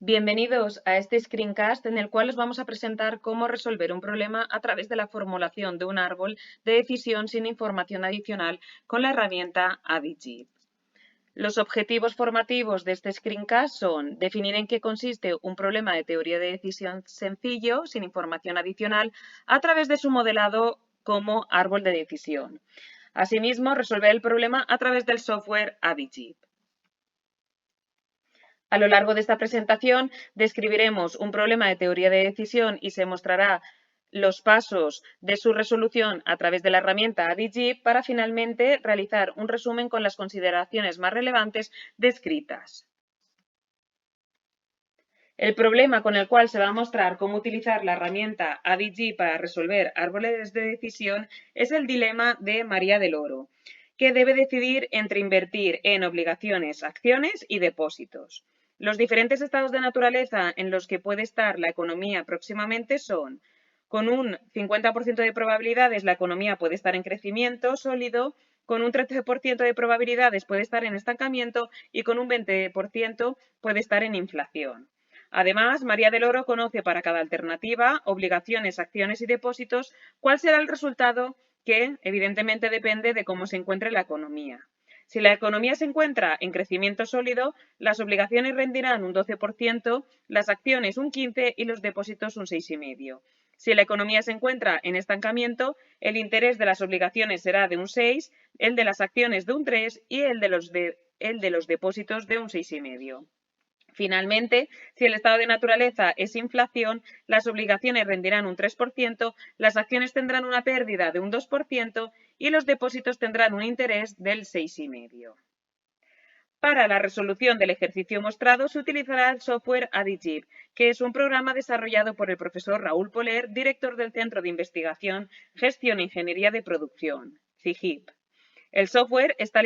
Bienvenidos a este screencast en el cual os vamos a presentar cómo resolver un problema a través de la formulación de un árbol de decisión sin información adicional con la herramienta AdiGeeb. Los objetivos formativos de este screencast son definir en qué consiste un problema de teoría de decisión sencillo, sin información adicional, a través de su modelado como árbol de decisión. Asimismo, resolver el problema a través del software AdiGeeb. A lo largo de esta presentación describiremos un problema de teoría de decisión y se mostrará los pasos de su resolución a través de la herramienta AdiGeeb para finalmente realizar un resumen con las consideraciones más relevantes descritas. El problema con el cual se va a mostrar cómo utilizar la herramienta AdiGeeb para resolver árboles de decisión es el dilema de María del Oro, que debe decidir entre invertir en obligaciones, acciones y depósitos. Los diferentes estados de naturaleza en los que puede estar la economía próximamente son: con un 50% de probabilidades la economía puede estar en crecimiento sólido, con un 13% de probabilidades puede estar en estancamiento y con un 20% puede estar en inflación. Además, María del Oro conoce para cada alternativa, obligaciones, acciones y depósitos, cuál será el resultado que evidentemente depende de cómo se encuentre la economía. Si la economía se encuentra en crecimiento sólido, las obligaciones rendirán un 12%, las acciones un 15% y los depósitos un 6,5%. Si la economía se encuentra en estancamiento, el interés de las obligaciones será de un 6%, el de las acciones de un 3% y el de los depósitos de un 6,5%. Finalmente, si el estado de naturaleza es inflación, las obligaciones rendirán un 3%, las acciones tendrán una pérdida de un 2% y los depósitos tendrán un interés del 6,5%. Para la resolución del ejercicio mostrado se utilizará el software AdiGeeb, que es un programa desarrollado por el profesor Raúl Poler, director del Centro de Investigación, Gestión e Ingeniería de Producción, CIGIP. El software está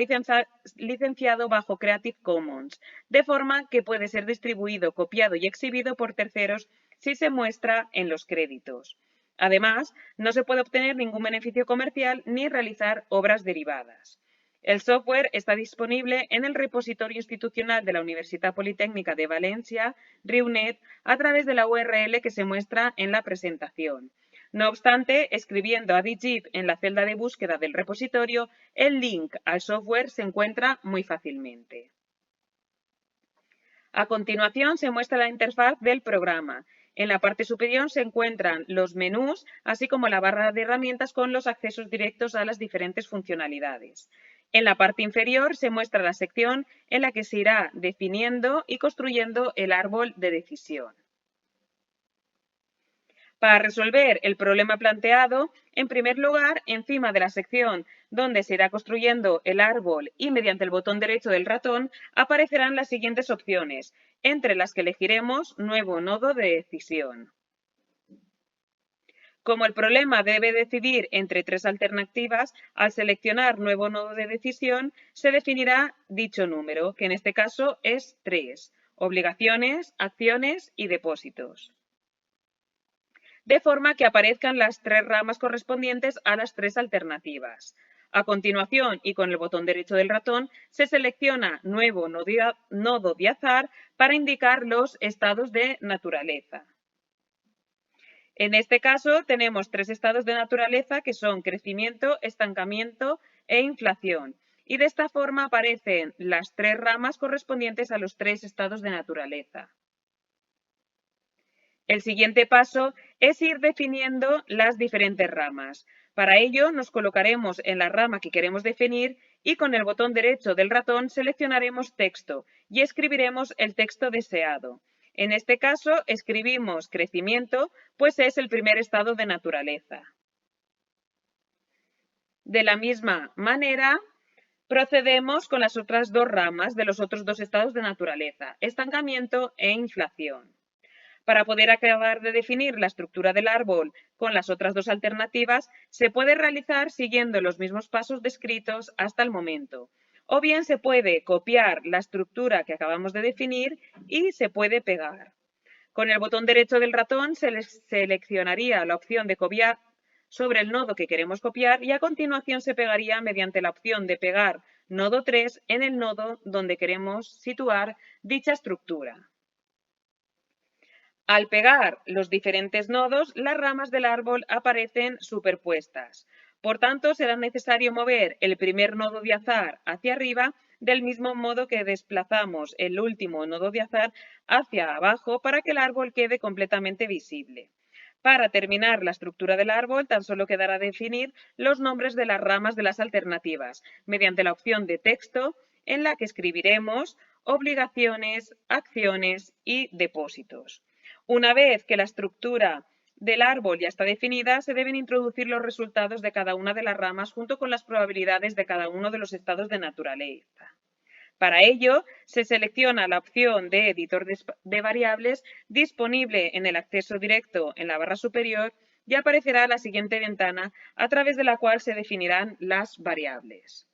licenciado bajo Creative Commons, de forma que puede ser distribuido, copiado y exhibido por terceros si se muestra en los créditos. Además, no se puede obtener ningún beneficio comercial ni realizar obras derivadas. El software está disponible en el repositorio institucional de la Universitat Politécnica de Valencia, RIUNET, a través de la URL que se muestra en la presentación. No obstante, escribiendo AdiGeeb en la celda de búsqueda del repositorio, el link al software se encuentra muy fácilmente. A continuación se muestra la interfaz del programa. En la parte superior se encuentran los menús, así como la barra de herramientas con los accesos directos a las diferentes funcionalidades. En la parte inferior se muestra la sección en la que se irá definiendo y construyendo el árbol de decisión. Para resolver el problema planteado, en primer lugar, encima de la sección donde se irá construyendo el árbol y mediante el botón derecho del ratón, aparecerán las siguientes opciones, entre las que elegiremos Nuevo nodo de decisión. Como el problema debe decidir entre tres alternativas, al seleccionar Nuevo nodo de decisión, se definirá dicho número, que en este caso es 3, obligaciones, acciones y depósitos, de forma que aparezcan las tres ramas correspondientes a las tres alternativas. A continuación, y con el botón derecho del ratón, se selecciona Nuevo nodo de azar para indicar los estados de naturaleza. En este caso, tenemos tres estados de naturaleza que son crecimiento, estancamiento e inflación. Y de esta forma aparecen las tres ramas correspondientes a los tres estados de naturaleza. El siguiente paso es ir definiendo las diferentes ramas. Para ello nos colocaremos en la rama que queremos definir y con el botón derecho del ratón seleccionaremos texto y escribiremos el texto deseado. En este caso escribimos crecimiento, pues es el primer estado de naturaleza. De la misma manera, procedemos con las otras dos ramas de los otros dos estados de naturaleza, estancamiento e inflación. Para poder acabar de definir la estructura del árbol con las otras dos alternativas, se puede realizar siguiendo los mismos pasos descritos hasta el momento. O bien se puede copiar la estructura que acabamos de definir y se puede pegar. Con el botón derecho del ratón se seleccionaría la opción de copiar sobre el nodo que queremos copiar y a continuación se pegaría mediante la opción de pegar nodo 3 en el nodo donde queremos situar dicha estructura. Al pegar los diferentes nodos, las ramas del árbol aparecen superpuestas. Por tanto, será necesario mover el primer nodo de azar hacia arriba, del mismo modo que desplazamos el último nodo de azar hacia abajo para que el árbol quede completamente visible. Para terminar la estructura del árbol, tan solo quedará definir los nombres de las ramas de las alternativas, mediante la opción de texto en la que escribiremos obligaciones, acciones y depósitos. Una vez que la estructura del árbol ya está definida, se deben introducir los resultados de cada una de las ramas junto con las probabilidades de cada uno de los estados de naturaleza. Para ello, se selecciona la opción de editor de variables disponible en el acceso directo en la barra superior y aparecerá la siguiente ventana a través de la cual se definirán las variables.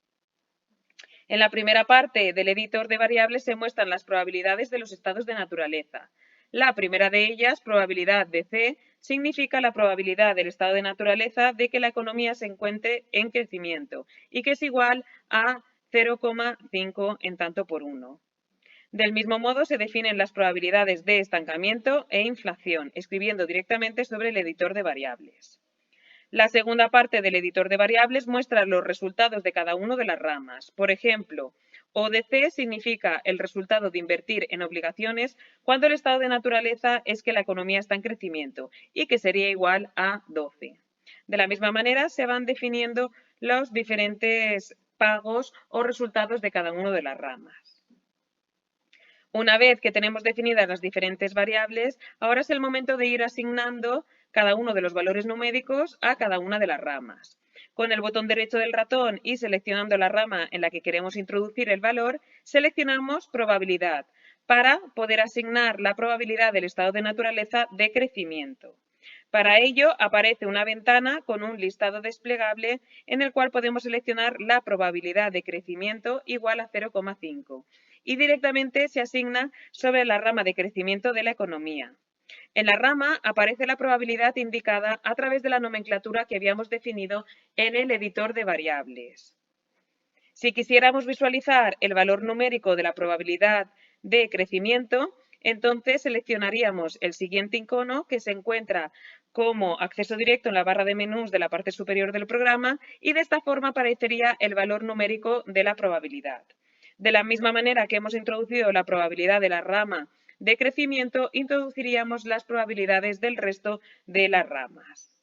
En la primera parte del editor de variables se muestran las probabilidades de los estados de naturaleza. La primera de ellas, probabilidad de C, significa la probabilidad del estado de naturaleza de que la economía se encuentre en crecimiento y que es igual a 0,5 en tanto por 1. Del mismo modo se definen las probabilidades de estancamiento e inflación, escribiendo directamente sobre el editor de variables. La segunda parte del editor de variables muestra los resultados de cada una de las ramas. Por ejemplo, O de C significa el resultado de invertir en obligaciones cuando el estado de naturaleza es que la economía está en crecimiento y que sería igual a 12. De la misma manera se van definiendo los diferentes pagos o resultados de cada una de las ramas. Una vez que tenemos definidas las diferentes variables, ahora es el momento de ir asignando cada uno de los valores numéricos a cada una de las ramas. Con el botón derecho del ratón y seleccionando la rama en la que queremos introducir el valor, seleccionamos probabilidad para poder asignar la probabilidad del estado de naturaleza de crecimiento. Para ello aparece una ventana con un listado desplegable en el cual podemos seleccionar la probabilidad de crecimiento igual a 0,5 y directamente se asigna sobre la rama de crecimiento de la economía. En la rama aparece la probabilidad indicada a través de la nomenclatura que habíamos definido en el editor de variables. Si quisiéramos visualizar el valor numérico de la probabilidad de crecimiento, entonces seleccionaríamos el siguiente icono que se encuentra como acceso directo en la barra de menús de la parte superior del programa y de esta forma aparecería el valor numérico de la probabilidad. De la misma manera que hemos introducido la probabilidad de la rama de crecimiento, introduciríamos las probabilidades del resto de las ramas.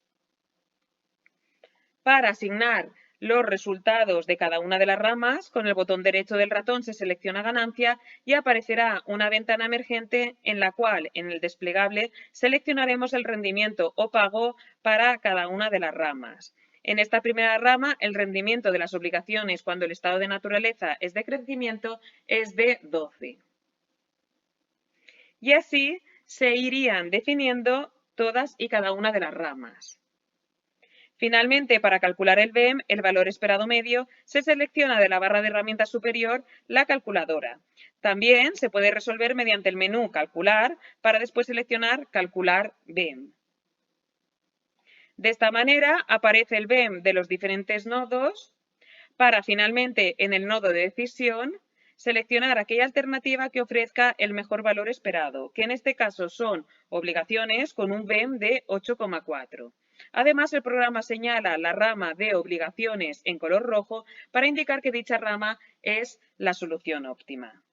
Para asignar los resultados de cada una de las ramas, con el botón derecho del ratón se selecciona ganancia y aparecerá una ventana emergente en la cual, en el desplegable, seleccionaremos el rendimiento o pago para cada una de las ramas. En esta primera rama, el rendimiento de las obligaciones cuando el estado de naturaleza es de crecimiento es de 12. Y así se irían definiendo todas y cada una de las ramas. Finalmente, para calcular el BEM, el valor esperado medio, se selecciona de la barra de herramientas superior la calculadora. También se puede resolver mediante el menú Calcular para después seleccionar Calcular BEM. De esta manera aparece el BEM de los diferentes nodos para finalmente en el nodo de decisión seleccionar aquella alternativa que ofrezca el mejor valor esperado, que en este caso son obligaciones con un BEM de 8,4. Además, el programa señala la rama de obligaciones en color rojo para indicar que dicha rama es la solución óptima.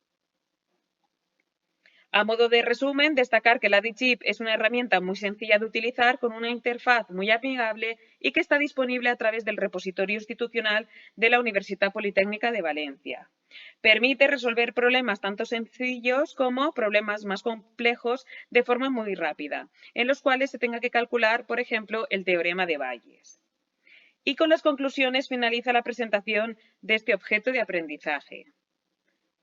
A modo de resumen, destacar que la DIGIP es una herramienta muy sencilla de utilizar con una interfaz muy amigable y que está disponible a través del repositorio institucional de la Universitat Politécnica de Valencia. Permite resolver problemas tanto sencillos como problemas más complejos de forma muy rápida, en los cuales se tenga que calcular, por ejemplo, el teorema de Bayes. Y con las conclusiones finaliza la presentación de este objeto de aprendizaje.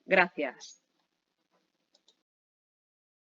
Gracias.